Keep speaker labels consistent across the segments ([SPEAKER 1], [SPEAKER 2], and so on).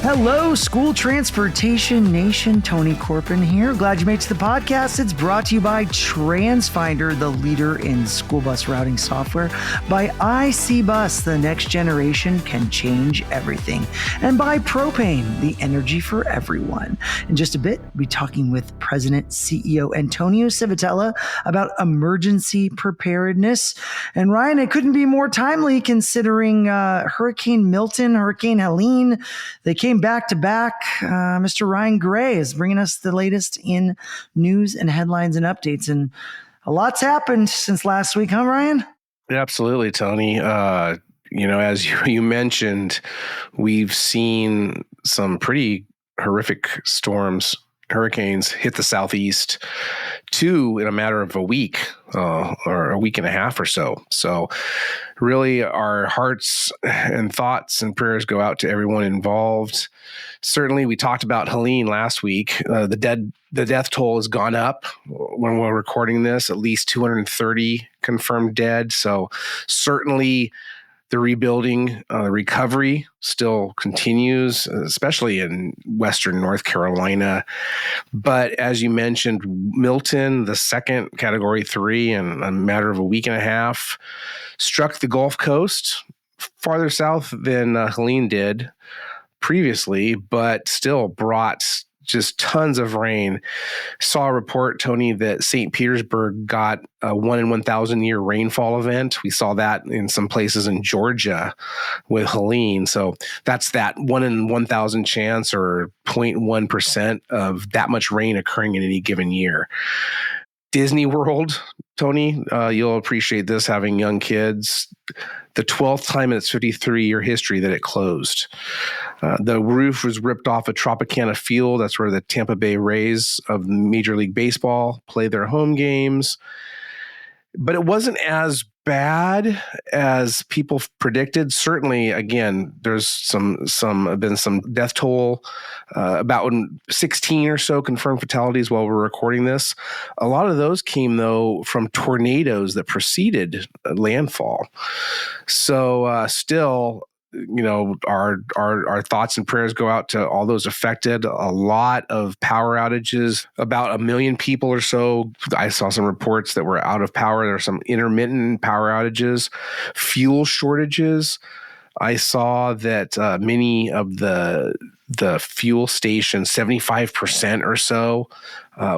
[SPEAKER 1] Hello, School Transportation Nation. Tony Corpin here. Glad you made it to the podcast. It's brought to you by Transfinder, the leader in school bus routing software, by IC Bus, the next generation can change everything, and by Propane, the energy for everyone. In just a bit, we'll be talking with President CEO Antonio Civitella about emergency preparedness. And Ryan, it couldn't be more timely considering Hurricane Milton, Hurricane Helene. They came back to back. Mr. Ryan Gray is bringing us the latest in news and headlines and updates. And a lot's happened since last week, huh, Ryan?
[SPEAKER 2] Absolutely, Tony. As you mentioned, we've seen some pretty horrific hurricanes hit the Southeast, 2 in a matter of a week or a week and a half or so. So really our hearts and thoughts and prayers go out to everyone involved. Certainly, we talked about Helene last week. The death toll has gone up when we're recording this, at least 230 confirmed dead. So certainly the rebuilding, the recovery still continues, especially in Western North Carolina. But as you mentioned, Milton, the second Category 3 in a matter of a week and a half, struck the Gulf Coast farther south than Helene did previously, but still brought just tons of rain. Saw a report, Tony, that St. Petersburg got a 1 in 1,000 year rainfall event. We saw that in some places in Georgia with Helene. So that's that 1 in 1,000 chance, or 0.1% of that much rain occurring in any given year. Disney World, Tony, you'll appreciate this, having young kids. The 12th time in its 53-year history that it closed. The roof was ripped off at Tropicana Field. That's where the Tampa Bay Rays of Major League Baseball play their home games. But it wasn't as bad as people predicted. Certainly, again, there's been some death toll, about 16 or so confirmed fatalities while we're recording this. A lot of those came, though, from tornadoes that preceded landfall. So still, our thoughts and prayers go out to all those affected. A lot of power outages, about 1 million people or so. I saw some reports that were out of power. There are some intermittent power outages, fuel shortages. I saw that many of the fuel stations, 75% or so,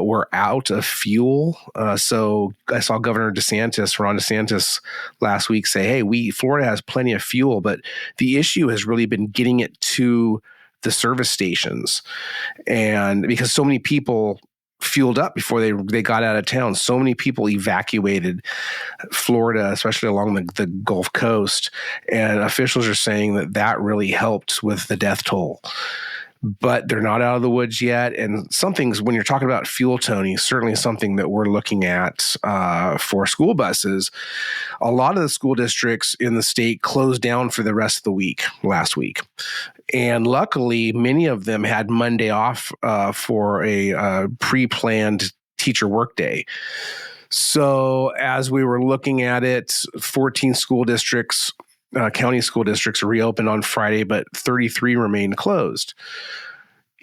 [SPEAKER 2] were out of fuel. So I saw Governor Ron DeSantis last week say, hey, Florida has plenty of fuel, but the issue has really been getting it to the service stations. And because so many people fueled up before they got out of town, so many people evacuated Florida, especially along the Gulf Coast. And officials are saying that really helped with the death toll. But they're not out of the woods yet. And when you're talking about fuel, Tony, certainly something that we're looking at for school buses. A lot of the school districts in the state closed down for the rest of the week last week. And luckily, many of them had Monday off for a pre-planned teacher workday. So as we were looking at it, 14 school districts, county school districts, reopened on Friday, but 33 remained closed.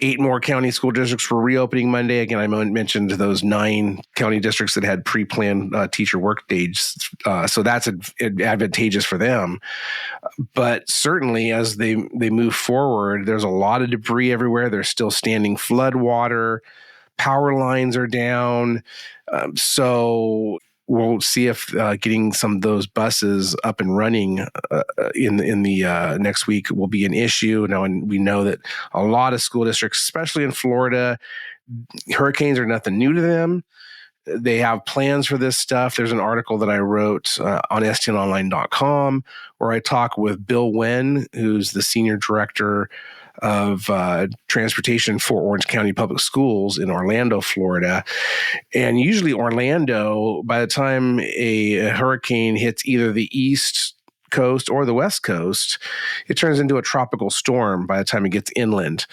[SPEAKER 2] 8 more county school districts were reopening Monday. Again, I mentioned those 9 county districts that had pre-planned teacher work days. So that's advantageous for them. But certainly as they move forward, there's a lot of debris everywhere. There's still standing flood water. Power lines are down. So we'll see if getting some of those buses up and running in the next week will be an issue. Now, and we know that a lot of school districts, especially in Florida, hurricanes are nothing new to them. They have plans for this stuff. There's an article that I wrote on stnonline.com where I talk with Bill Wen, who's the senior director of transportation for Orange County Public Schools in Orlando, Florida. And usually Orlando, by the time a hurricane hits either the east coast or the west coast, it turns into a tropical storm by the time it gets inland.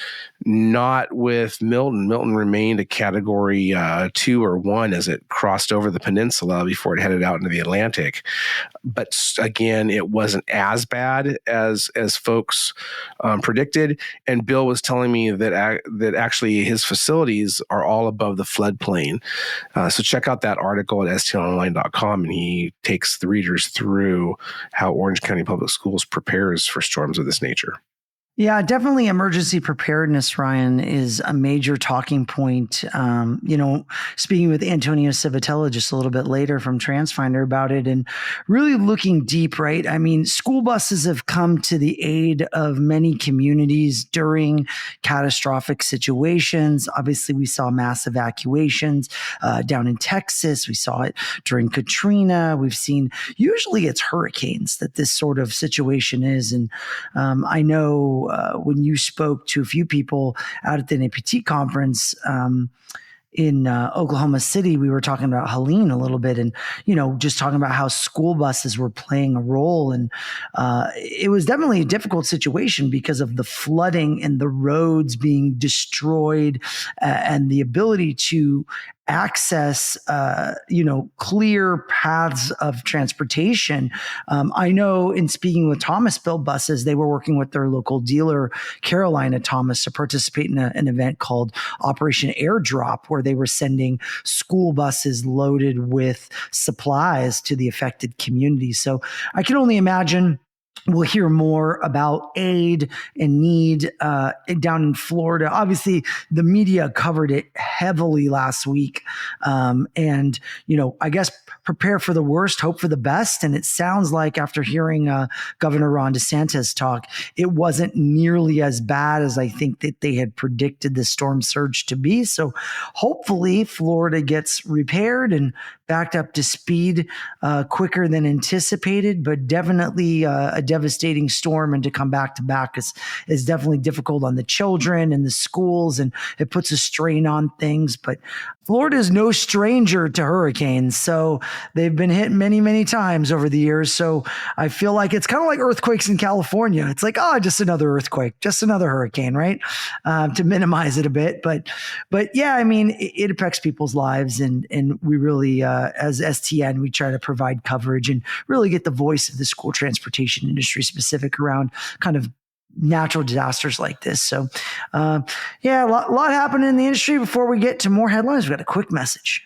[SPEAKER 2] Not with Milton. Milton remained a category 2 or 1 as it crossed over the peninsula before it headed out into the Atlantic. But again, it wasn't as bad as folks predicted. And Bill was telling me that actually his facilities are all above the floodplain. So check out that article at stonline.com, and he takes the readers through how Orange County Public Schools prepares for storms of this nature.
[SPEAKER 1] Yeah, definitely emergency preparedness, Ryan, is a major talking point. Speaking with Antonio Civitella just a little bit later from Transfinder about it and really looking deep, right? I mean, school buses have come to the aid of many communities during catastrophic situations. Obviously, we saw mass evacuations down in Texas. We saw it during Katrina. We've seen, usually it's hurricanes that this sort of situation is. And I know when you spoke to a few people out at the NAPT conference in Oklahoma City, we were talking about Helene a little bit and, just talking about how school buses were playing a role. And it was definitely a difficult situation because of the flooding and the roads being destroyed and the ability to access, clear paths of transportation. I know in speaking with Thomas Built Buses, they were working with their local dealer, Carolina Thomas, to participate in an event called Operation Airdrop, where they were sending school buses loaded with supplies to the affected communities. So I can only imagine we'll hear more about aid and need down in Florida. Obviously, the media covered it heavily last week. I guess prepare for the worst, hope for the best. And it sounds like after hearing Governor Ron DeSantis talk, it wasn't nearly as bad as I think that they had predicted the storm surge to be. So hopefully Florida gets repaired and backed up to speed quicker than anticipated, but definitely a devastating storm, and to come back to back is definitely difficult on the children and the schools, and it puts a strain on things. But Florida is no stranger to hurricanes, so they've been hit many, many times over the years. So I feel like it's kind of like earthquakes in California. It's like, just another earthquake, just another hurricane, right? To minimize it a bit, but yeah, I mean, it affects people's lives, and we really, as STN, we try to provide coverage and really get the voice of the school transportation industry specific around kind of natural disasters like this. So, a lot happening in the industry. Before we get to more headlines, we've got a quick message.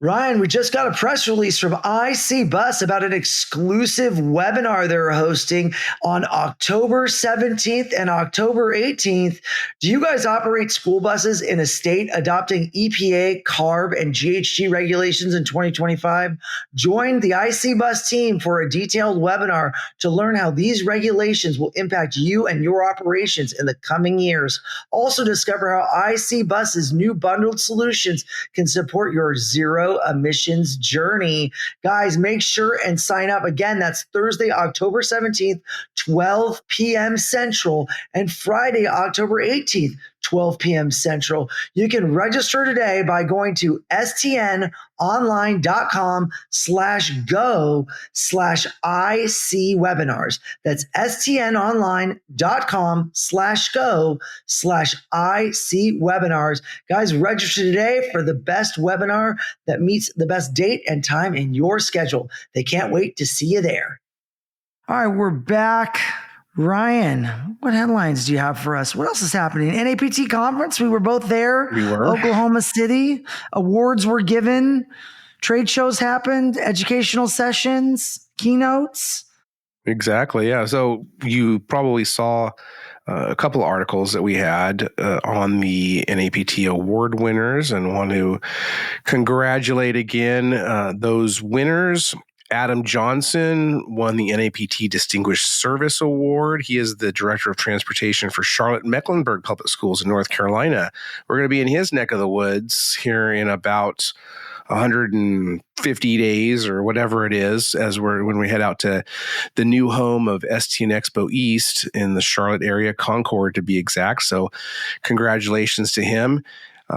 [SPEAKER 1] Ryan, we just got a press release from IC Bus about an exclusive webinar they're hosting on October 17th and October 18th. Do you guys operate school buses in a state adopting EPA, CARB, and GHG regulations in 2025? Join the IC Bus team for a detailed webinar to learn how these regulations will impact you and your operations in the coming years. Also discover how IC Bus's new bundled solutions can support your zero emissions journey. Guys, make sure and sign up. Again, that's Thursday, October 17th, 12 p.m. Central, and Friday, October 18th, 12 p.m. Central. You can register today by going to stnonline.com/go/IC webinars. That's stnonline.com/go/IC webinars. Guys, register today for the best webinar that meets the best date and time in your schedule. They can't wait to see you there. All right, we're back. Ryan, what headlines do you have for us? What else is happening? NAPT conference, we were both there.
[SPEAKER 2] We were.
[SPEAKER 1] Oklahoma City. Awards were given. Trade shows happened. Educational sessions. Keynotes.
[SPEAKER 2] Exactly. Yeah. So you probably saw a couple of articles that we had on the NAPT award winners, and want to congratulate again those winners. Adam Johnson won the NAPT Distinguished Service Award. He is the Director of Transportation for Charlotte-Mecklenburg Public Schools in North Carolina. We're going to be in his neck of the woods here in about 150 days or whatever it is, when we head out to the new home of STN Expo East in the Charlotte area, Concord to be exact. So congratulations to him.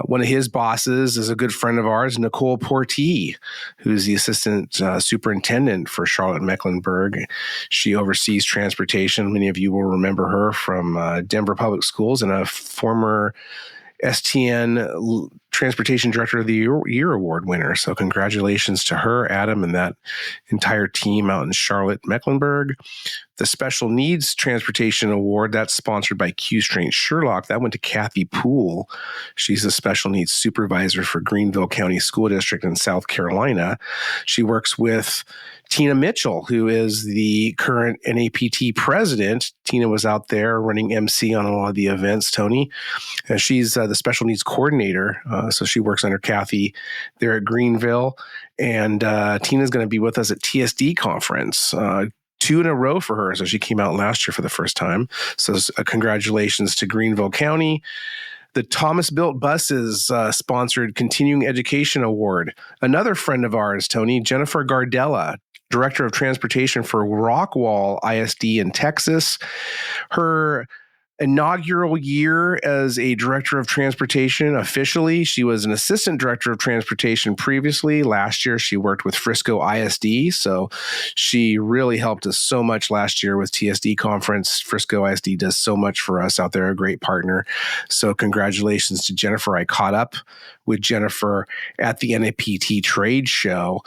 [SPEAKER 2] One of his bosses is a good friend of ours, Nicole Portee, who's the assistant superintendent for Charlotte-Mecklenburg. She oversees transportation. Many of you will remember her from Denver Public Schools, and a former STN Transportation Director of the Year Award winner. So congratulations to her, Adam, and that entire team out in Charlotte-Mecklenburg. The Special Needs Transportation Award, that's sponsored by Q Strength Sherlock. That went to Kathy Poole. She's a special needs supervisor for Greenville County School District in South Carolina. She works with Tina Mitchell, who is the current NAPT president. Tina was out there running MC on a lot of the events, Tony. She's the special needs coordinator, so she works under Kathy there at Greenville. And Tina's going to be with us at TSD conference. 2 in a row for her. So she came out last year for the first time. So congratulations to Greenville County. The Thomas Built Buses sponsored Continuing Education Award. Another friend of ours, Tony, Jennifer Gardella, Director of Transportation for Rockwall ISD in Texas. Her inaugural year as a director of transportation officially. She was an assistant director of transportation previously. Last year, she worked with Frisco ISD. So she really helped us so much last year with TSD conference. Frisco ISD does so much for us out there, a great partner. So congratulations to Jennifer. I caught up with Jennifer at the NAPT trade show,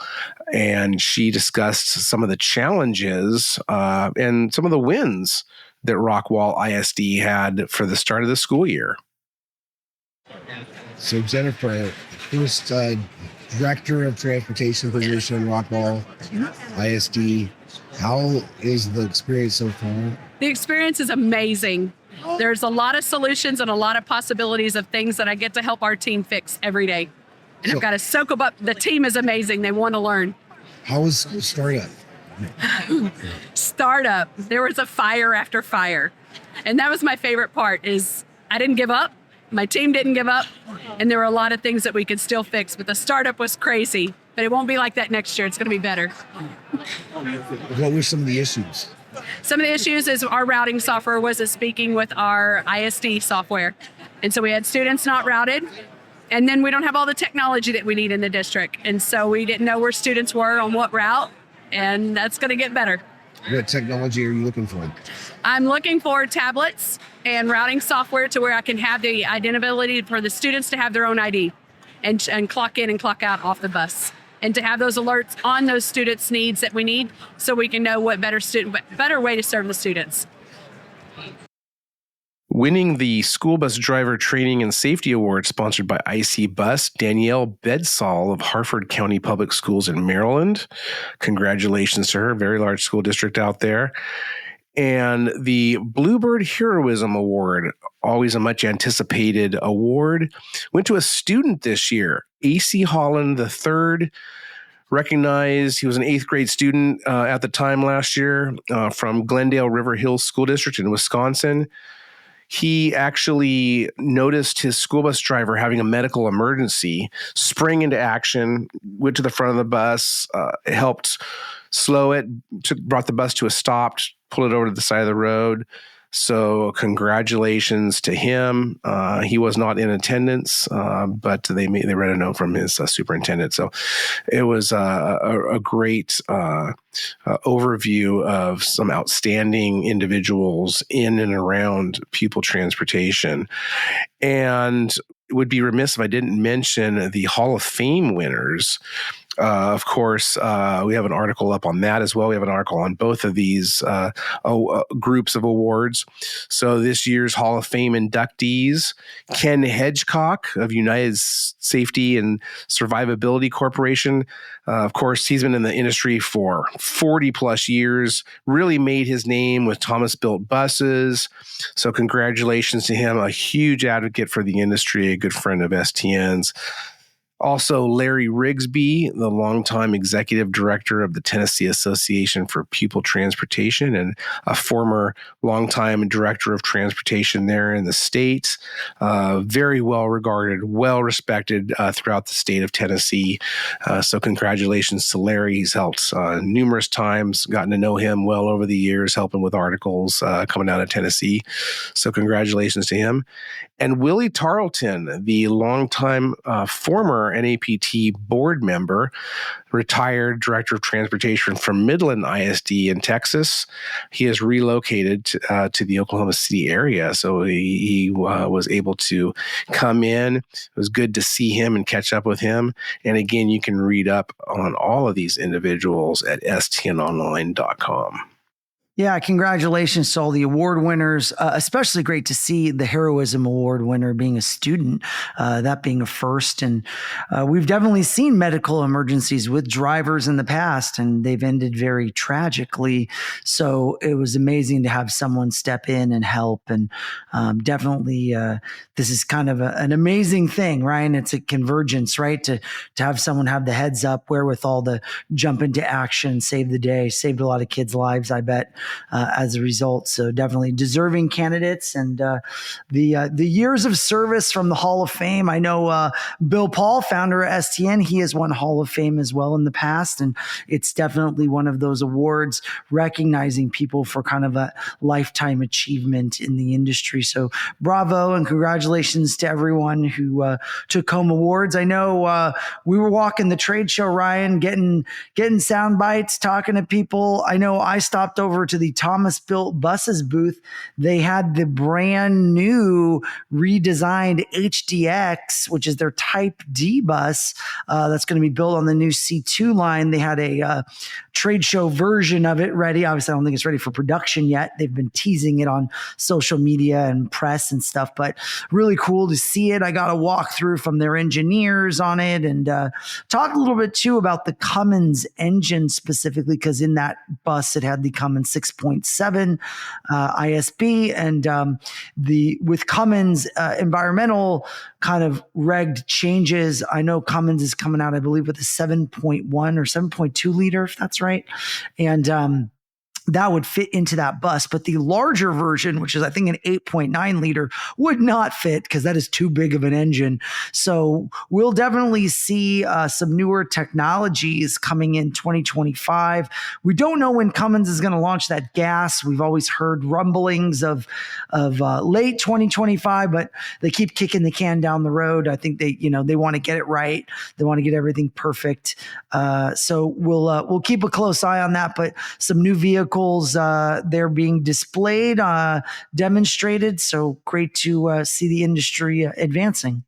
[SPEAKER 2] and she discussed some of the challenges and some of the wins that Rockwall ISD had for the start of the school year.
[SPEAKER 3] So Jennifer, first Director of Transportation position, Rockwall ISD. How is the experience so far?
[SPEAKER 4] The experience is amazing. There's a lot of solutions and a lot of possibilities of things that I get to help our team fix every day. And I've got to soak them up. The team is amazing. They want to learn.
[SPEAKER 3] How was startup?
[SPEAKER 4] Startup. There was a fire after fire. And that was my favorite part is I didn't give up. My team didn't give up. And there were a lot of things that we could still fix. But the startup was crazy. But it won't be like that next year. It's going to be better.
[SPEAKER 3] What were some of the issues?
[SPEAKER 4] Some of the issues is our routing software wasn't speaking with our ISD software. And so we had students not routed. And then we don't have all the technology that we need in the district. And so we didn't know where students were on what route. And that's going to get better.
[SPEAKER 3] What technology are you looking for?
[SPEAKER 4] I'm looking for tablets and routing software to where I can have the identity for the students to have their own ID and clock in and clock out off the bus. And to have those alerts on those students' needs that we need so we can know what better way to serve the students.
[SPEAKER 2] Winning the School Bus Driver Training and Safety Award sponsored by IC Bus, Danielle Bedsall of Harford County Public Schools in Maryland. Congratulations to her, very large school district out there. And the Bluebird Heroism Award, always a much anticipated award, went to a student this year, AC Holland III. Recognized, he was an 8th grade student at the time last year from Glendale River Hills School District in Wisconsin. He actually noticed his school bus driver having a medical emergency, sprang into action, went to the front of the bus, helped slow it, brought the bus to a stop, pulled it over to the side of the road. So congratulations to him. He was not in attendance, but they read a note from his superintendent. So it was a great overview of some outstanding individuals in and around Pupil Transportation. And it would be remiss if I didn't mention the Hall of Fame winners. Of course, we have an article up on that as well. We have an article on both of these groups of awards. So this year's Hall of Fame inductees, Ken Hedgecock of United Safety and Survivability Corporation. Of course, he's been in the industry for 40 plus years, really made his name with Thomas Built Buses. So congratulations to him, a huge advocate for the industry, a good friend of STN's. Also, Larry Rigsby, the longtime executive director of the Tennessee Association for Pupil Transportation and a former longtime director of transportation there in the state. Very well regarded, well respected throughout the state of Tennessee. So congratulations to Larry. He's helped numerous times, gotten to know him well over the years, helping with articles coming out of Tennessee. So congratulations to him. And Willie Tarleton, the longtime former NAPT board member, retired director of transportation from Midland ISD in Texas. He has relocated to the Oklahoma City area. So he was able to come in. It was good to see him and catch up with him. And again, you can read up on all of these individuals at stnonline.com.
[SPEAKER 1] Yeah, congratulations to all the award winners. Especially great to see the Heroism Award winner being a student, that being a first. And we've definitely seen medical emergencies with drivers in the past, and they've ended very tragically. So it was amazing to have someone step in and help. And definitely, this is kind of an amazing thing, Ryan. It's a convergence, right? To have someone have the heads up, wherewithal to jump into action, save the day, saved a lot of kids' lives, I bet. As a result. So definitely deserving candidates, and the years of service from the Hall of Fame. I know Bill Paul, founder of STN, he has won Hall of Fame as well in the past, and it's definitely one of those awards recognizing people for kind of a lifetime achievement in the industry. So bravo and congratulations to everyone who took home awards. I know we were walking the trade show, Ryan, getting sound bites, talking to people. I know I stopped over to the Thomas Built Buses booth. They had the brand new redesigned HDX, which is their Type D bus that's going to be built on the new C2 line. They had a trade show version of it ready. Obviously, I don't think it's ready for production yet. They've been teasing it on social media and press and stuff, but really cool to see it. I got a walkthrough from their engineers on it, and talk a little bit too about the Cummins engine specifically, because in that bus it had the Cummins 6.7 ISB, and with Cummins environmental kind of regged changes. I know Cummins is coming out, I believe, with a 7.1 or 7.2 liter, if that's right. And that would fit into that bus. But the larger version, which is I think an 8.9 liter, would not fit because that is too big of an engine. So we'll definitely see some newer technologies coming in 2025. We don't know when Cummins is going to launch that gas. We've always heard rumblings of late 2025, but they keep kicking the can down the road. I think they want to get it right. They want to get everything perfect. So we'll keep a close eye on that. But some new vehicles, they're being displayed, demonstrated. So great to see the industry advancing.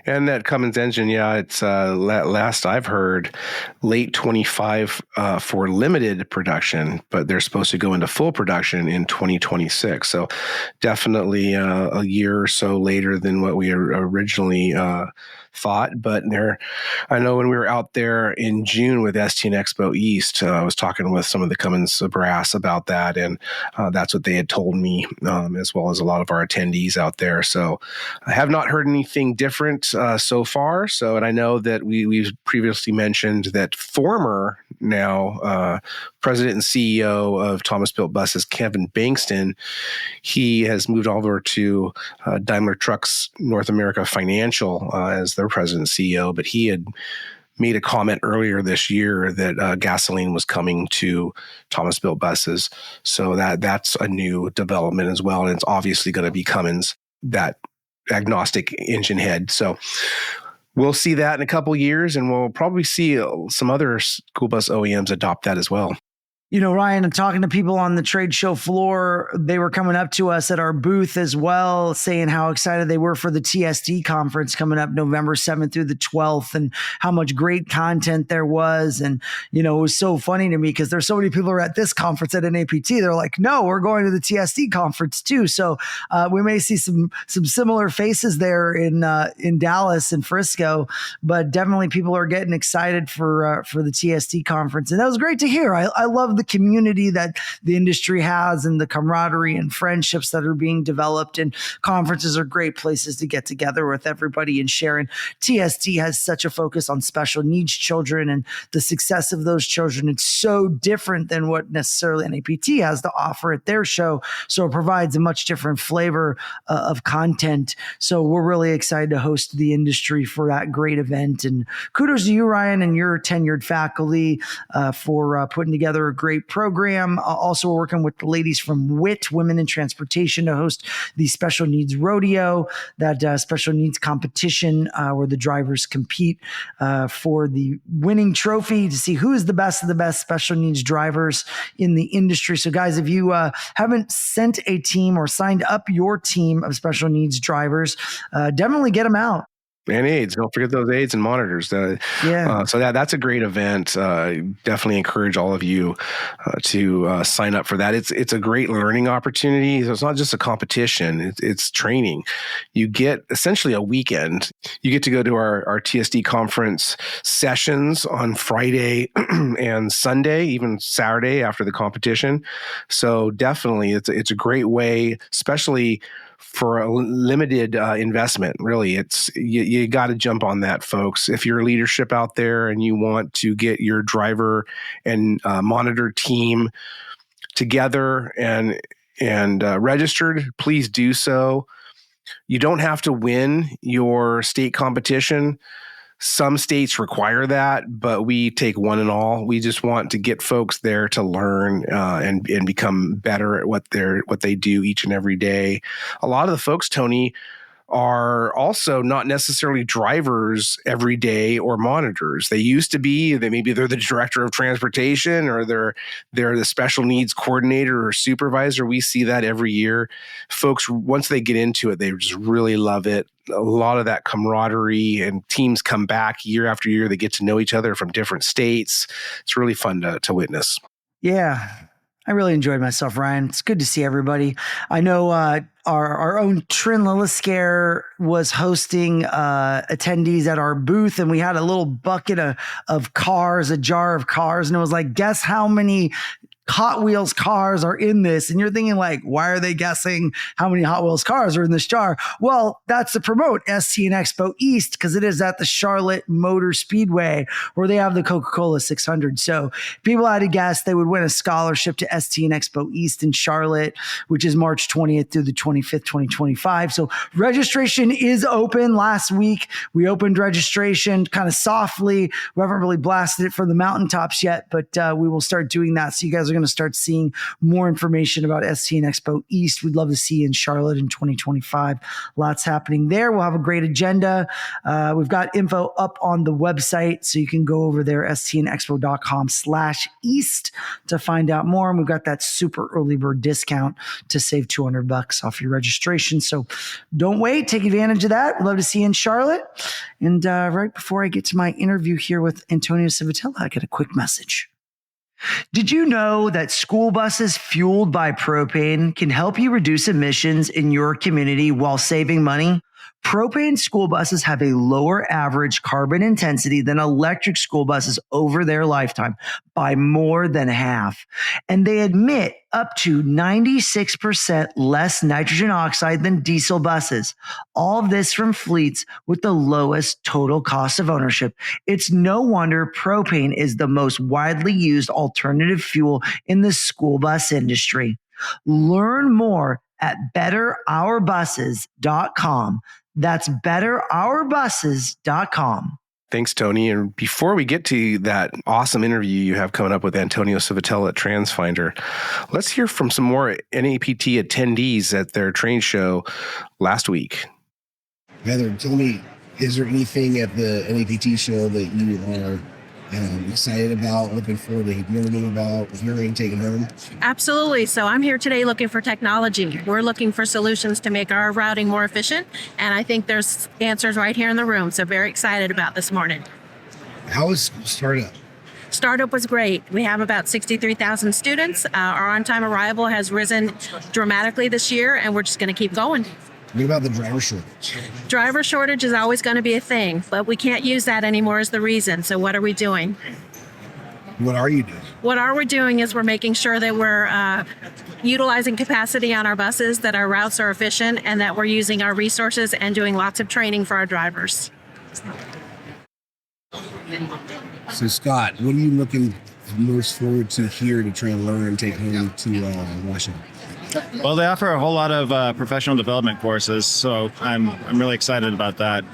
[SPEAKER 2] And that Cummins engine, it's last I've heard, late 25 for limited production, but they're supposed to go into full production in 2026. So definitely a year or so later than what we originally thought. But I know when we were out there in June with STN Expo East, I was talking with some of the Cummins brass about that, and that's what they had told me, as well as a lot of our attendees out there. So I have not heard anything different so far. So, and I know that we've previously mentioned that former now president and CEO of Thomas Built Buses, Kevin Bankston, he has moved over to Daimler Trucks North America Financial as their president and CEO, but he had made a comment earlier this year that gasoline was coming to Thomas Built Buses. So that's a new development as well. And it's obviously going to be Cummins, that agnostic engine head. So we'll see that in a couple of years, and we'll probably see some other school bus OEMs adopt that as well.
[SPEAKER 1] You know, Ryan, I'm talking to people on the trade show floor. They were coming up to us at our booth as well, saying how excited they were for the TSD conference coming up November 7th through the 12th, and how much great content there was. And, it was so funny to me because there's so many people who are at this conference at NAPT. They're like, no, we're going to the TSD conference too. So we may see some similar faces there in Dallas and Frisco, but definitely people are getting excited for the TSD conference. And that was great to hear. I love the community that the industry has and the camaraderie and friendships that are being developed. And conferences are great places to get together with everybody and share. And TSD has such a focus on special needs children and the success of those children. It's so different than what necessarily NAPT has to offer at their show. So it provides a much different flavor of content. So we're really excited to host the industry for that great event. And kudos to you, Ryan, and your tenured faculty for putting together a great program. Also, we're working with the ladies from WIT, Women in Transportation, to host the Special Needs Rodeo, that special needs competition where the drivers compete for the winning trophy to see who is the best of the best special needs drivers in the industry. So guys, if you haven't sent a team or signed up your team of special needs drivers, definitely get them out.
[SPEAKER 2] And aids. Don't forget those aids and monitors. So that's a great event. Definitely encourage all of you to sign up for that. It's a great learning opportunity. So it's not just a competition. It's training. You get essentially a weekend. You get to go to our TSD conference sessions on Friday and Sunday, even Saturday after the competition. So definitely it's a great way, especially for a limited investment. Really, it's you got to jump on that, folks. If you're leadership out there and you want to get your driver and monitor team together and registered, please do so. You don't have to win your state competition. Some states require that, but we take one and all. We just want to get folks there to learn and become better at what they do each and every day. A lot of the folks, Tony, are also not necessarily drivers every day or monitors. They used to be. Maybe they're the director of transportation or they're the special needs coordinator or supervisor. We see that every year. Folks, once they get into it, they just really love it. A lot of that camaraderie, and teams come back year after year. They get to know each other from different states. It's really fun to witness.
[SPEAKER 1] Yeah, I really enjoyed myself, Ryan. It's good to see everybody. I know our own Trin Lilliscare was hosting attendees at our booth, and we had a little bucket of cars, a jar of cars, and it was like, guess how many Hot Wheels cars are in this. And you're thinking like, why are they guessing how many Hot Wheels cars are in this jar? Well, that's to promote ST and Expo East, because it is at the Charlotte Motor Speedway where they have the Coca-Cola 600. So people had to guess they would win a scholarship to ST and Expo East in Charlotte, which is March 20th through the 25th, 2025. So registration is open. Last week, we opened registration kind of softly. We haven't really blasted it from the mountaintops yet, but we will start doing that. So you guys are going to start seeing more information about ST and Expo East. We'd love to see you in Charlotte in 2025. Lots happening there. We'll have a great agenda. We've got info up on the website, so you can go over there, standexpo.com/east to find out more. And we've got that super early bird discount to save $200 off your registration. So don't wait. Take advantage of that. We'd love to see you in Charlotte. And right before I get to my interview here with Antonio Civitella, I get a quick message. Did you know that school buses fueled by propane can help you reduce emissions in your community while saving money? Propane school buses have a lower average carbon intensity than electric school buses over their lifetime by more than half. And they emit up to 96% less nitrogen oxide than diesel buses. All of this from fleets with the lowest total cost of ownership. It's no wonder propane is the most widely used alternative fuel in the school bus industry. Learn more at betterourbuses.com. That's betterourbuses.com.
[SPEAKER 2] Thanks, Tony. And before we get to that awesome interview you have coming up with Antonio Civitella at Transfinder, let's hear from some more NAPT attendees at their train show last week.
[SPEAKER 3] Heather, tell me, is there anything at the NAPT show that you are excited about, looking forward to learning about, hearing, taking home?
[SPEAKER 5] Absolutely. So I'm here today looking for technology. We're looking for solutions to make our routing more efficient. And I think there's answers right here in the room. So very excited about this morning.
[SPEAKER 3] How is startup?
[SPEAKER 5] Startup was great. We have about 63,000 students. Our on-time arrival has risen dramatically this year, and we're just going to keep going.
[SPEAKER 3] What about the driver shortage?
[SPEAKER 5] Driver shortage is always going to be a thing, but we can't use that anymore as the reason. So what are we doing?
[SPEAKER 3] What are you doing?
[SPEAKER 5] What are we doing is we're making sure that we're utilizing capacity on our buses, that our routes are efficient, and that we're using our resources and doing lots of training for our drivers.
[SPEAKER 3] So, Scott, what are you looking most forward to here to try and learn and take home to Washington?
[SPEAKER 6] Well, they offer a whole lot of professional development courses, so I'm really excited about that.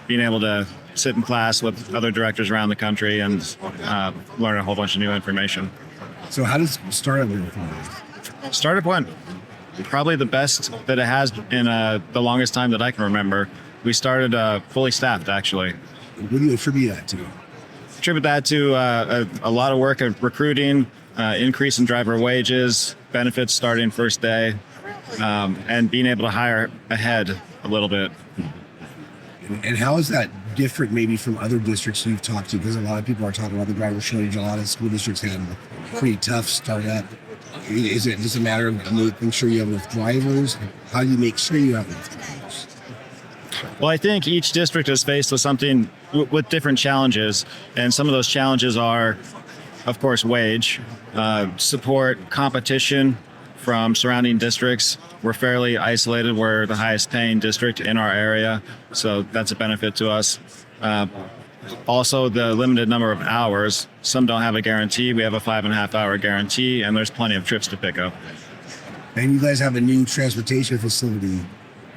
[SPEAKER 6] Being able to sit in class with other directors around the country and learn a whole bunch of new information.
[SPEAKER 3] So, how does startup work for you?
[SPEAKER 6] Startup went probably the best that it has in the longest time that I can remember. We started fully staffed, actually.
[SPEAKER 3] What do you attribute that to?
[SPEAKER 6] Attribute that to a lot of work of recruiting, increase in driver wages, benefits starting first day, and being able to hire ahead a little bit.
[SPEAKER 3] And how is that different maybe from other districts you've talked to? Because a lot of people are talking about the driver shortage. A lot of school districts had a pretty tough startup. Is it just a matter of making sure you have enough drivers? How do you make sure you have enough drivers?
[SPEAKER 6] Well, I think each district is faced with something with different challenges. And some of those challenges are, of course, wage, support, competition from surrounding districts. We're fairly isolated. We're the highest paying district in our area, so that's a benefit to us. Also, the limited number of hours. Some don't have a guarantee. We have a 5.5 hour guarantee, and there's plenty of trips to pick up.
[SPEAKER 3] And you guys have a new transportation facility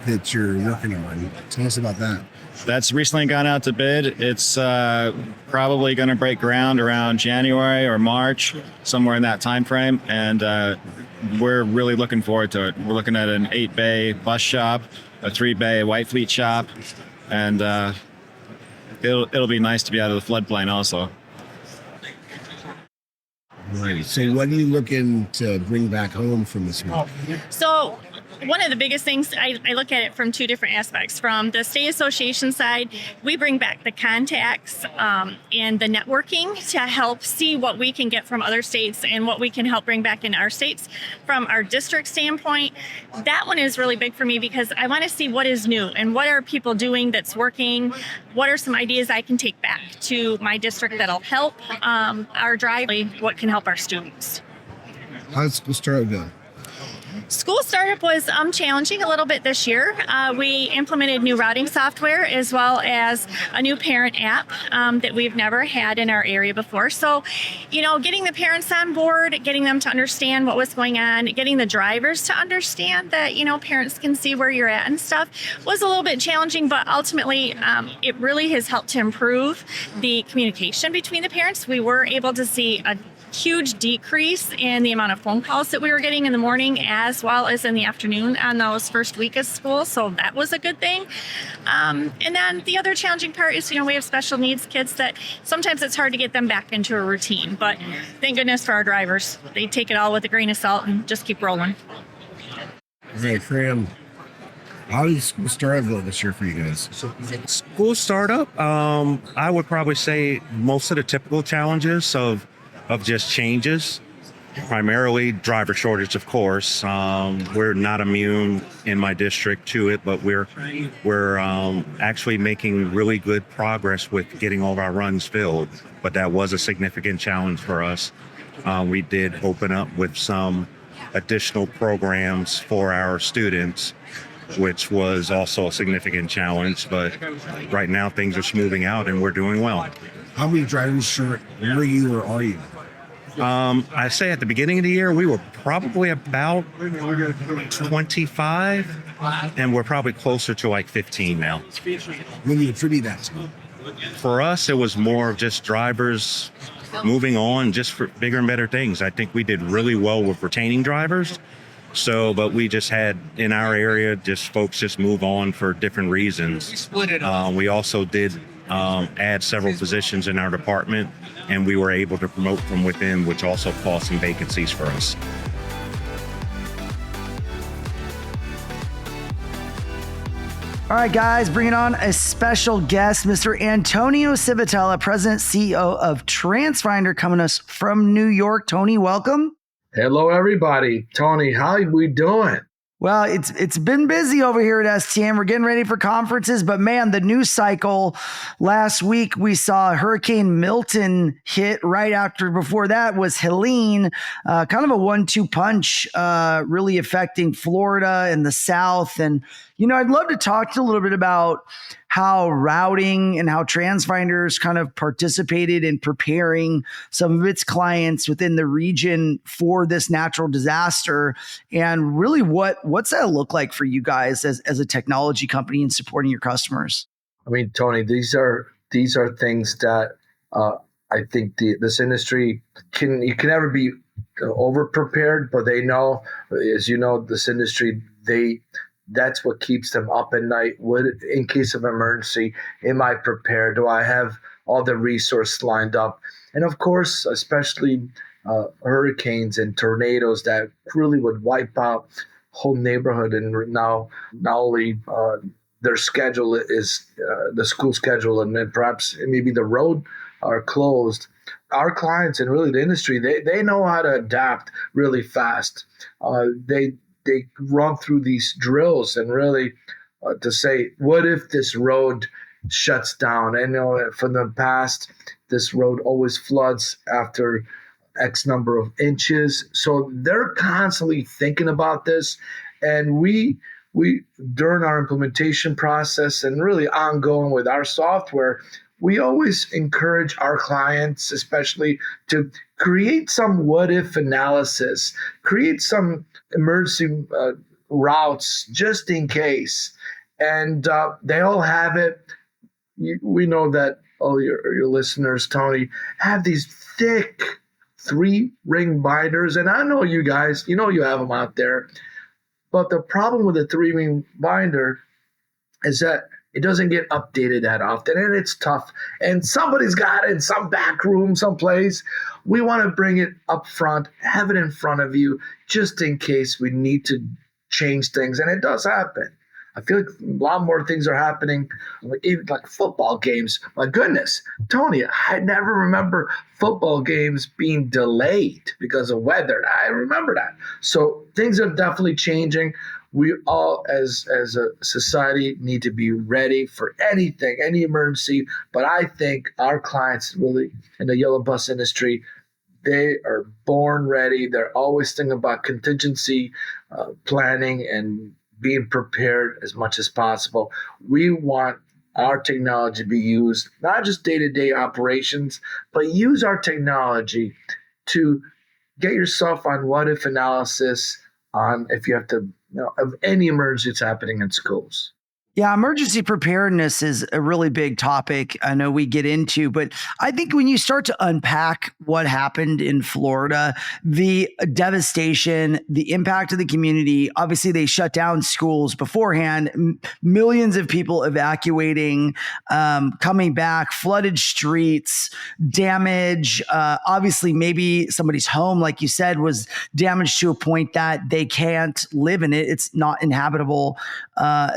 [SPEAKER 3] that you're working on. Tell us about that.
[SPEAKER 6] That's recently gone out to bid. It's probably going to break ground around January or March, somewhere in that time frame, and we're really looking forward to it. We're looking at an 8-bay bus shop, a 3-bay white fleet shop, and it'll be nice to be out of the floodplain also.
[SPEAKER 3] Right. So what are you looking to bring back home from this one?
[SPEAKER 7] So one of the biggest things, I look at it from two different aspects. From the state association side, we bring back the contacts and the networking to help see what we can get from other states and what we can help bring back in our states. From our district standpoint, that one is really big for me because I want to see what is new and what are people doing that's working. What are some ideas I can take back to my district that'll help our drive, what can help our students.
[SPEAKER 3] How did school start go?
[SPEAKER 7] School startup was challenging a little bit this year. We implemented new routing software as well as a new parent app that we've never had in our area before. So, getting the parents on board, getting them to understand what was going on, getting the drivers to understand that, parents can see where you're at and stuff was a little bit challenging, but ultimately it really has helped to improve the communication between the parents. We were able to see a huge decrease in the amount of phone calls that we were getting in the morning as well as in the afternoon on those first week of school. So that was a good thing. And then the other challenging part is, we have special needs kids that sometimes it's hard to get them back into a routine. But thank goodness for our drivers. They take it all with a grain of salt and just keep rolling.
[SPEAKER 3] Hey, Fran, how did school startup go this year for you guys?
[SPEAKER 8] School startup, I would probably say most of the typical challenges of just changes, primarily driver shortage, of course. We're not immune in my district to it, but we're actually making really good progress with getting all of our runs filled. But that was a significant challenge for us. We did open up with some additional programs for our students, which was also a significant challenge. But right now things are smoothing out and we're doing well.
[SPEAKER 3] How many drivers short were you or are you?
[SPEAKER 8] I say at the beginning of the year, we were probably about 25, and we're probably closer to like 15 now.
[SPEAKER 3] What do you attribute that to?
[SPEAKER 8] For us, it was more of just drivers moving on just for bigger and better things. I think we did really well with retaining drivers. But we just had in our area, just folks just move on for different reasons. We also did add several positions in our department, and we were able to promote from within, which also caused some vacancies for us.
[SPEAKER 1] All right, guys, bringing on a special guest, Mr. Antonio Civitella, President, CEO of Transfinder, coming us from New York. Tony, welcome.
[SPEAKER 9] Hello, everybody. Tony, how are we doing?
[SPEAKER 1] Well, it's been busy over here at STM. We're getting ready for conferences, but man, the news cycle last week, we saw Hurricane Milton hit right after. Before that was Helene, kind of a 1-2 punch, really affecting Florida and the South. And, I'd love to talk to you a little bit about how routing and how Transfinders kind of participated in preparing some of its clients within the region for this natural disaster, and really what's that look like for you guys as a technology company and supporting your customers?
[SPEAKER 9] I mean, Tony, these are things that I think this industry you can never be over prepared, but they know, as you know, this industry, that's what keeps them up at night. In case of emergency, am I prepared? Do I have all the resources lined up? And of course, especially hurricanes and tornadoes that really would wipe out whole neighborhood. And now, not only their schedule is the school schedule, and then perhaps maybe the road are closed. Our clients and really the industry, they know how to adapt really fast. They run through these drills and really to say, what if this road shuts down? I know from the past, this road always floods after X number of inches. So they're constantly thinking about this. And we during our implementation process and really ongoing with our software, we always encourage our clients, especially, to create some what-if analysis, create some emergency routes just in case. And they all have it. We know that all your listeners, Tony, have these thick 3-ring binders. And I know you guys, you have them out there. But the problem with a 3-ring binder is that it doesn't get updated that often, and it's tough. And somebody's got it in some back room, someplace. We want to bring it up front, have it in front of you, just in case we need to change things. And it does happen. I feel like a lot more things are happening, even like football games. My goodness, Tony, I never remember football games being delayed because of weather. I remember that. So things are definitely changing. We all, as a society, need to be ready for anything, any emergency. But I think our clients really in the yellow bus industry, they are born ready. They're always thinking about contingency planning and being prepared as much as possible. We want our technology to be used, not just day-to-day operations, but use our technology to get yourself on what-if analysis on if you have to, of any emergency that's happening in schools.
[SPEAKER 1] Yeah, emergency preparedness is a really big topic I know we get into, but I think when you start to unpack what happened in Florida, the devastation, the impact of the community, obviously they shut down schools beforehand, millions of people evacuating, coming back, flooded streets, damage. Obviously, maybe somebody's home, like you said, was damaged to a point that they can't live in it. It's not inhabitable.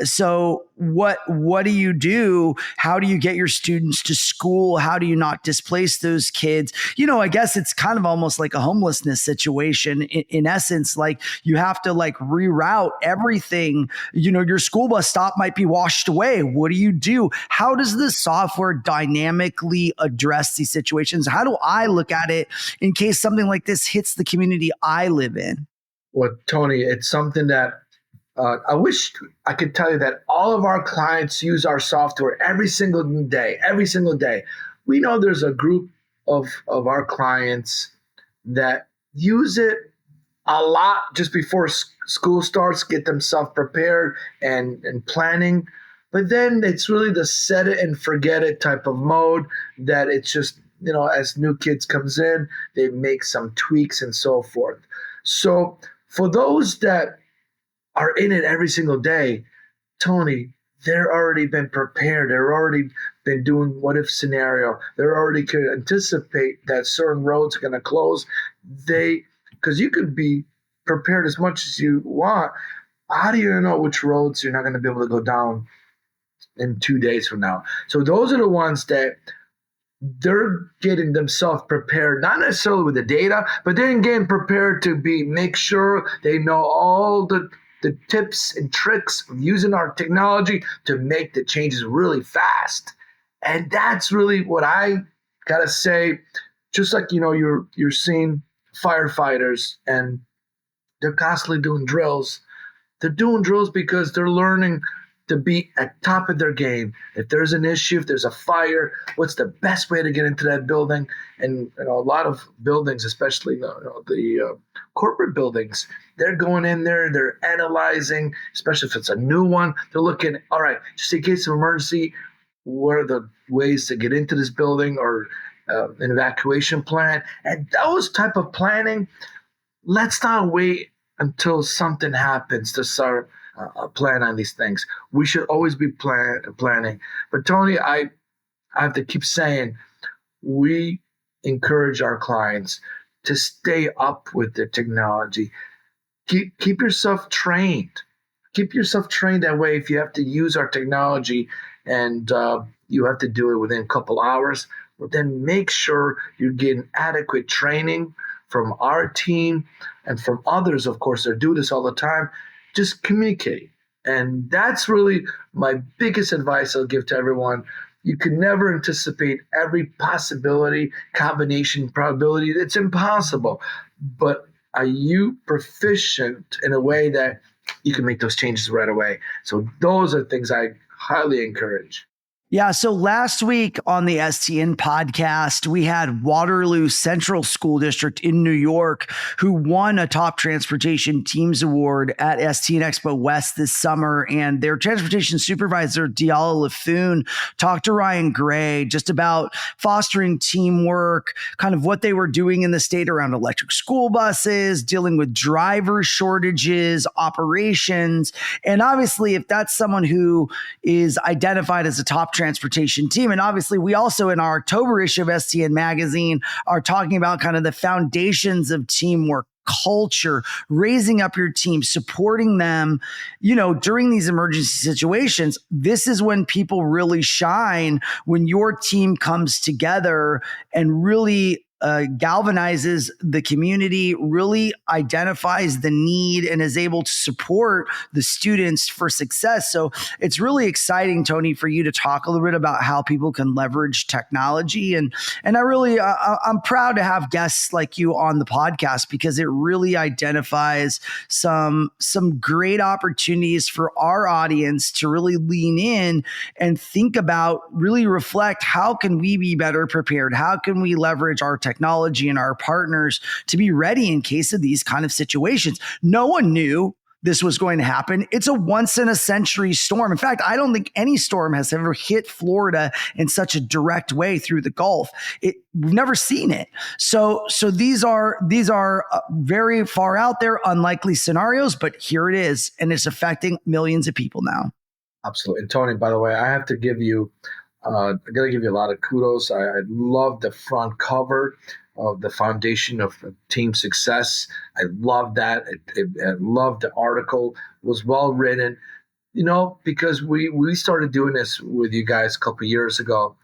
[SPEAKER 1] So what do you do? How do you get your students to school? How do you not displace those kids? I guess it's kind of almost like a homelessness situation in essence. Like you have to reroute everything. Your school bus stop might be washed away. What do you do? How does the software dynamically address these situations? How do I look at it in case something like this hits the community I live in?
[SPEAKER 9] Well, Tony, it's something that I wish I could tell you that all of our clients use our software every single day. We know there's a group of our clients that use it a lot just before school starts, get themselves prepared and planning. But then it's really the set it and forget it type of mode that it's just, as new kids comes in, they make some tweaks and so forth. So for those that are in it every single day, Tony, they're already been prepared. They're already been doing what if scenario. They're already could anticipate that certain roads are going to close. Because you could be prepared as much as you want. How do you know which roads you're not going to be able to go down in 2 days from now? So those are the ones that they're getting themselves prepared, not necessarily with the data, but they're getting prepared to make sure they know all the the tips and tricks of using our technology to make the changes really fast. And that's really what I gotta say. Just like, you're seeing firefighters and they're constantly doing drills. They're doing drills because they're learning to be at top of their game. If there's an issue, if there's a fire, what's the best way to get into that building? And a lot of buildings, especially the corporate buildings, they're going in there, they're analyzing, especially if it's a new one. They're looking, all right, just in case of emergency, what are the ways to get into this building, or an evacuation plan? And those type of planning, let's not wait until something happens to start plan on these things. We should always be planning. But Tony, I have to keep saying, we encourage our clients to stay up with the technology. Keep yourself trained. Keep yourself trained that way. If you have to use our technology and you have to do it within a couple hours, but then make sure you're getting adequate training from our team and from others, of course, that do this all the time. Just communicate. And that's really my biggest advice I'll give to everyone. You can never anticipate every possibility, combination, probability. It's impossible. But are you proficient in a way that you can make those changes right away? So those are things I highly encourage.
[SPEAKER 1] Yeah. So last week on the STN podcast, we had Waterloo Central School District in New York, who won a top transportation teams award at STN Expo West this summer. And their transportation supervisor, Diala Laffoon, talked to Ryan Gray just about fostering teamwork, kind of what they were doing in the state around electric school buses, dealing with driver shortages, operations. And obviously, if that's someone who is identified as a top transportation team. And obviously, we also in our October issue of STN Magazine are talking about kind of the foundations of teamwork, culture, raising up your team, supporting them, during these emergency situations. This is when people really shine, when your team comes together and really galvanizes the community, really identifies the need, and is able to support the students for success. So it's really exciting, Tony, for you to talk a little bit about how people can leverage technology. And I really, I'm proud to have guests like you on the podcast, because it really identifies some great opportunities for our audience to really lean in and think about, really reflect, how can we be better prepared? How can we leverage our technology and our partners to be ready in case of these kind of situations? No one knew this was going to happen. It's a once in a century storm. In fact, I don't think any storm has ever hit Florida in such a direct way through the Gulf. We've never seen it. So these are very far out there, unlikely scenarios, but here it is, and it's affecting millions of people now.
[SPEAKER 9] Absolutely. And Tony, by the way, I have to give you I got to give you a lot of kudos. I love the front cover of the Foundation of Team Success. I love that. I love the article. It was well written, because we started doing this with you guys a couple of years ago.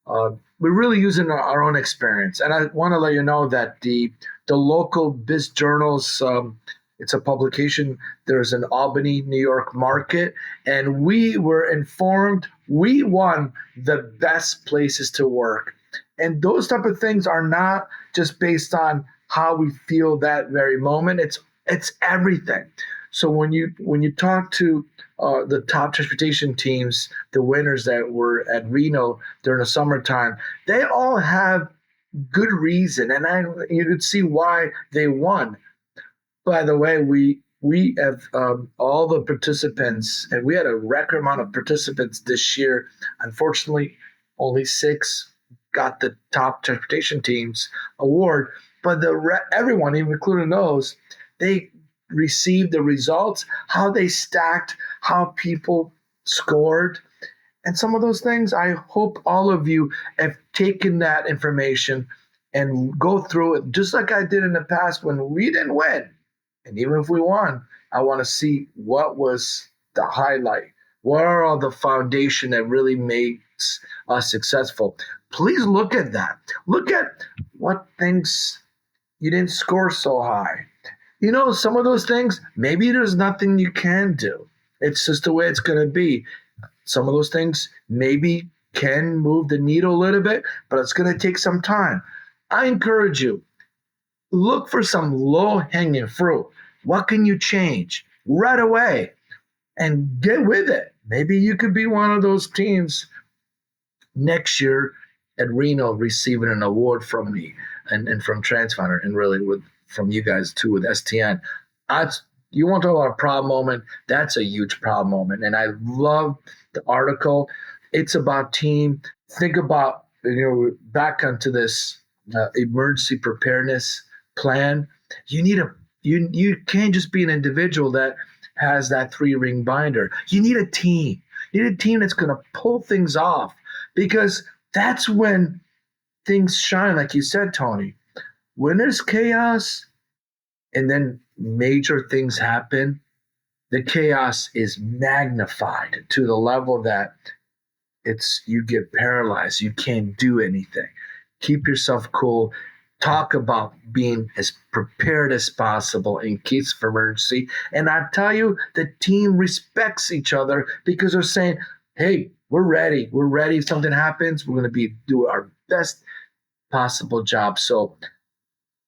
[SPEAKER 9] We're really using our own experience. And I want to let you know that the local biz journals, it's a publication. There's an Albany, New York market, and we were informed we won the best places to work. And those type of things are not just based on how we feel that very moment. It's everything. So when you talk to the top transportation teams, the winners that were at Reno during the summertime, they all have good reason, and you could see why they won. By the way, we have all the participants, and we had a record amount of participants this year. Unfortunately, only 6 got the top transportation teams award, but everyone, even including those, they received the results, how they stacked, how people scored. And some of those things, I hope all of you have taken that information and go through it, just like I did in the past when we didn't win. And even if we won, I want to see what was the highlight. What are all the foundation that really makes us successful? Please look at that. Look at what things you didn't score so high. some of those things, maybe there's nothing you can do. It's just the way it's going to be. Some of those things maybe can move the needle a little bit, but it's going to take some time. I encourage you, look for some low-hanging fruit. What can you change right away and get with it? Maybe you could be one of those teams next year at Reno receiving an award from me and from Transfinder, and really from you guys too with STN. You want to talk about a proud moment? That's a huge proud moment. And I love the article. It's about team. Think about, back onto this emergency preparedness plan. You can't just be an individual that has that 3-ring binder. You need a team. You need a team that's going to pull things off, because that's when things shine, like you said, Tony. When there's chaos and then major things happen, the chaos is magnified to the level that you get paralyzed. You can't do anything. Keep yourself cool. Talk about being as prepared as possible in case of emergency. And I tell you, the team respects each other because they're saying, hey, we're ready. We're ready. If something happens, we're going to do our best possible job. So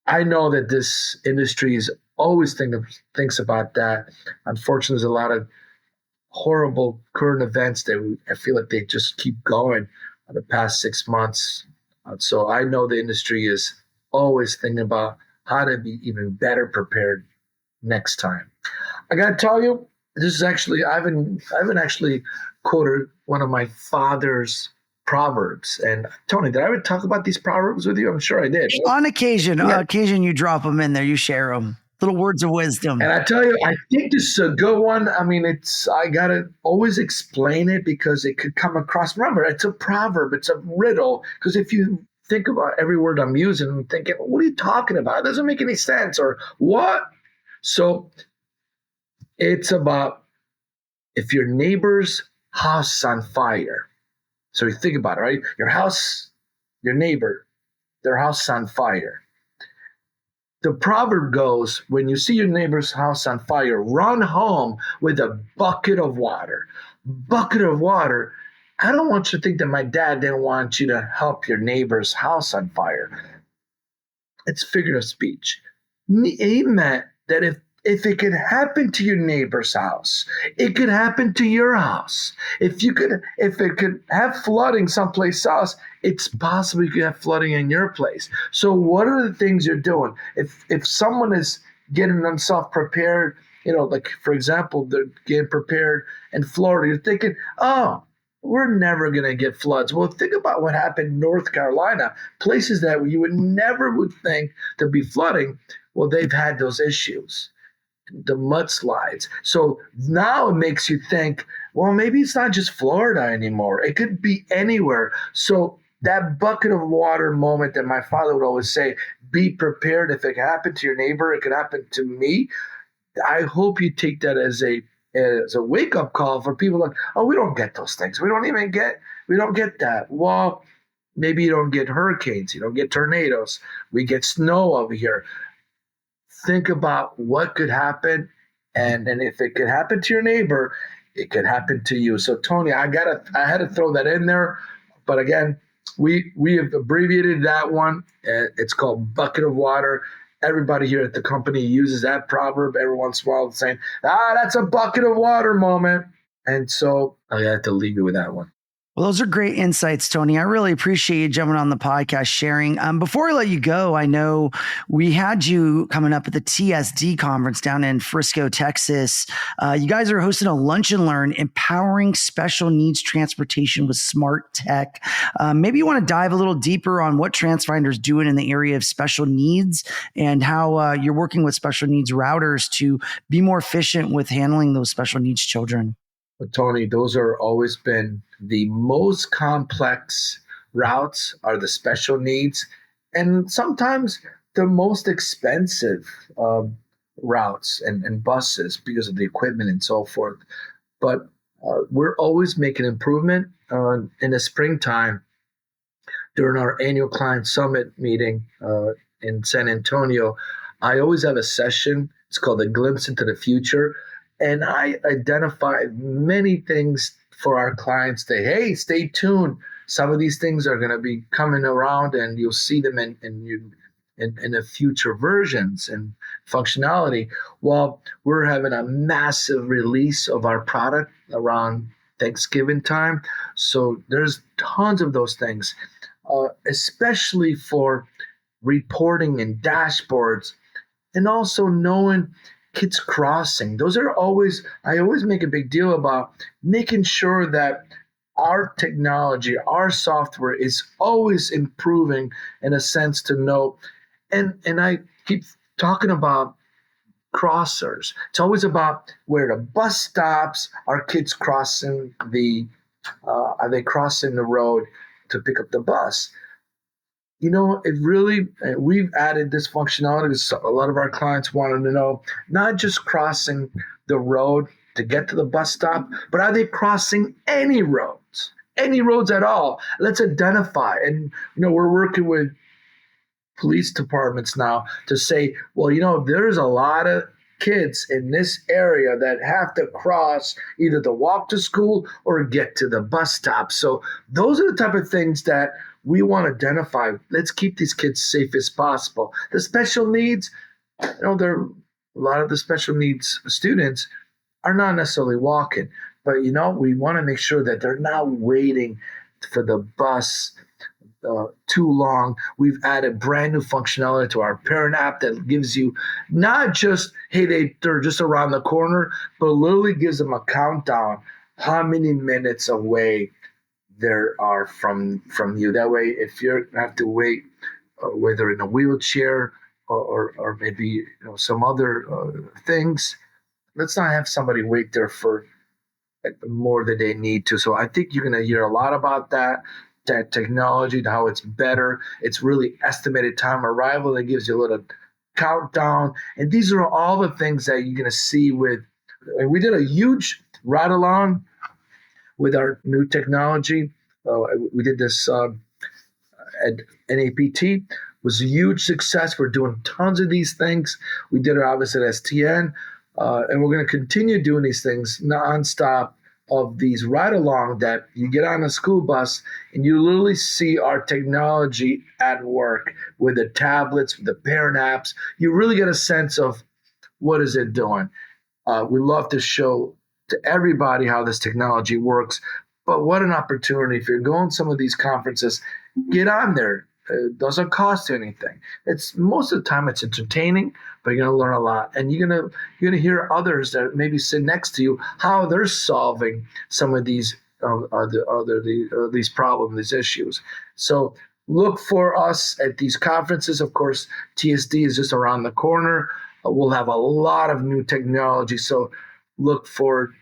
[SPEAKER 9] I know that this industry is always thinks about that. Unfortunately, there's a lot of horrible current events that I feel like they just keep going the past 6 months. So I know the industry is always thinking about how to be even better prepared next time. I got to tell you, this is actually, I haven't actually quoted one of my father's proverbs. And Tony, did I ever talk about these proverbs with you? I'm sure I did.
[SPEAKER 1] On occasion, you drop them in there, you share them. Little words of wisdom.
[SPEAKER 9] And I tell you, I think this is a good one. I mean, I got to always explain it because it could come across. Remember, it's a proverb. It's a riddle. Because if you think about every word I'm using, I'm thinking, what are you talking about? It doesn't make any sense. Or what? So it's about if your neighbor's house is on fire. So you think about it, right? Your neighbor, their house is on fire. The proverb goes, when you see your neighbor's house on fire, run home with a bucket of water. Bucket of water. I don't want you to think that my dad didn't want you to help your neighbor's house on fire. It's figure of speech. He meant that if it could happen to your neighbor's house, it could happen to your house. If it could have flooding someplace else, it's possible you could have flooding in your place. So what are the things you're doing? If someone is getting themselves prepared, like for example, they're getting prepared in Florida, you're thinking, oh, we're never going to get floods. Well, think about what happened in North Carolina, places that you would think there'd be flooding. Well, they've had those issues. The mudslides. So now it makes you think, well, maybe it's not just Florida anymore. It could be anywhere. So that bucket of water moment that my father would always say, be prepared. If it could happen to your neighbor, it could happen to me. I hope you take that as a wake-up call for people like, oh, we don't get those things. We don't get that. Well, maybe you don't get hurricanes. You don't get tornadoes. We get snow over here. Think about what could happen, and if it could happen to your neighbor, it could happen to you. So Tony, I had to throw that in there. But again, we have abbreviated that one. It's called bucket of water. Everybody here at the company uses that proverb every once in a while, saying, that's a bucket of water moment. And so I have to leave you with that one.
[SPEAKER 1] Well, those are great insights, Tony. I really appreciate you jumping on the podcast, sharing. Before I let you go, I know we had you coming up at the TSD conference down in Frisco, Texas. You guys are hosting a lunch and learn, empowering special needs transportation with smart tech. Maybe you want to dive a little deeper on what Transfinder is doing in the area of special needs and how you're working with special needs routers to be more efficient with handling those special needs children.
[SPEAKER 9] But Tony, those are always been the most complex routes are the special needs, and sometimes the most expensive routes and buses because of the equipment and so forth. But we're always making improvement. In the springtime, during our annual client summit meeting in San Antonio, I always have a session It's called A Glimpse into the Future. And I identified many things for our clients that, hey, stay tuned. Some of these things are going to be coming around, and you'll see them in the future versions and functionality. Well, we're having a massive release of our product around Thanksgiving time. So there's tons of those things, especially for reporting and dashboards, and also knowing kids crossing. I always make a big deal about making sure that our technology, our software is always improving in a sense to know. And I keep talking about crossers. It's always about where the bus stops, are kids crossing are they crossing the road to pick up the bus? We've added this functionality. So a lot of our clients wanted to know, not just crossing the road to get to the bus stop, but are they crossing any roads at all? Let's identify. And, we're working with police departments now to say, well, there's a lot of kids in this area that have to cross either to walk to school or get to the bus stop. So those are the type of things that we want to identify. Let's keep these kids safe as possible. The special needs, a lot of the special needs students are not necessarily walking, but we want to make sure that they're not waiting for the bus too long. We've added brand new functionality to our parent app that gives you not just, hey, they're just around the corner, but literally gives them a countdown, how many minutes away there are from you. That way, if you have to wait, whether in a wheelchair or maybe some other things, let's not have somebody wait there for more than they need to. So I think you're going to hear a lot about that technology, how it's better. It's really estimated time arrival that gives you a little countdown. And these are all the things that you're going to see we did a huge ride along with our new technology. We did this at NAPT. It was a huge success. We're doing tons of these things. We did it obviously at STN, and we're going to continue doing these things nonstop, of these ride along that you get on a school bus and you literally see our technology at work with the tablets, with the parent apps. You really get a sense of what is it doing. We love to show to everybody how this technology works, but what an opportunity. If you're going to some of these conferences, get on there. It doesn't cost you anything. It's most of the time it's entertaining, but you're going to learn a lot, and you're going to hear others that maybe sit next to you how they're solving some of these these problems, these issues. So look for us at these conferences. Of course, TSD is just around the corner. We'll have a lot of new technology, so look forward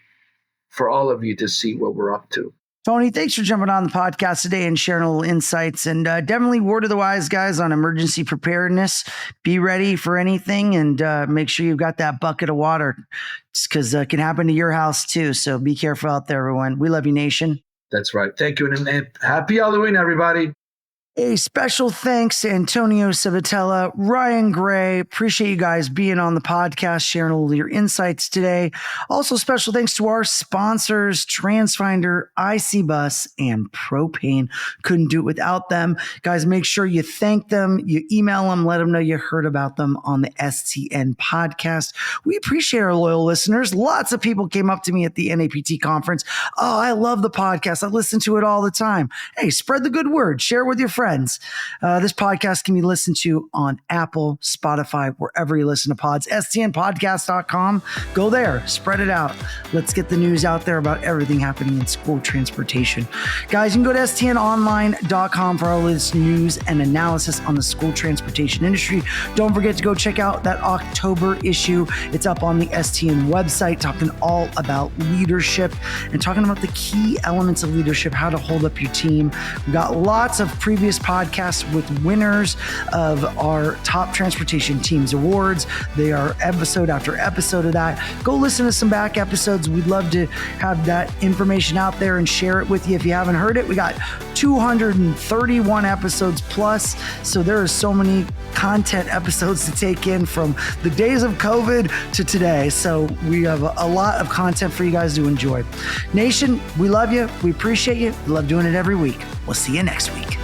[SPEAKER 9] for all of you to see what we're up to.
[SPEAKER 1] Tony, thanks for jumping on the podcast today and sharing a little insights, and definitely word of the wise, guys, on emergency preparedness. Be ready for anything, and make sure you've got that bucket of water, because it can happen to your house too. So be careful out there, everyone. We love you, nation.
[SPEAKER 9] That's right. Thank you. And happy Halloween, everybody.
[SPEAKER 1] A special thanks to Antonio Civitella, Ryan Gray. Appreciate you guys being on the podcast, sharing all your insights today. Also, special thanks to our sponsors, Transfinder, IC Bus, and Propane. Couldn't do it without them. Guys, make sure you thank them. You email them, let them know you heard about them on the STN podcast. We appreciate our loyal listeners. Lots of people came up to me at the NAPT conference. Oh, I love the podcast. I listen to it all the time. Hey, spread the good word. Share it with your friends. This podcast can be listened to on Apple, Spotify, wherever you listen to pods. stnpodcast.com. Go there, spread it out. Let's get the news out there about everything happening in school transportation. Guys, you can go to stnonline.com for all this news and analysis on the school transportation industry. Don't forget to go check out that October issue. It's up on the STN website, talking all about leadership and talking about the key elements of leadership, how to hold up your team. We've got lots of previous this podcast with winners of our Top Transportation Teams Awards. They are episode after episode of that. Go listen to some back episodes. We'd love to have that information out there and share it with you. If you haven't heard it, we got 231 episodes plus. So there are so many content episodes to take in from the days of COVID to today. So we have a lot of content for you guys to enjoy. Nation, we love you. We appreciate you. We love doing it every week. We'll see you next week.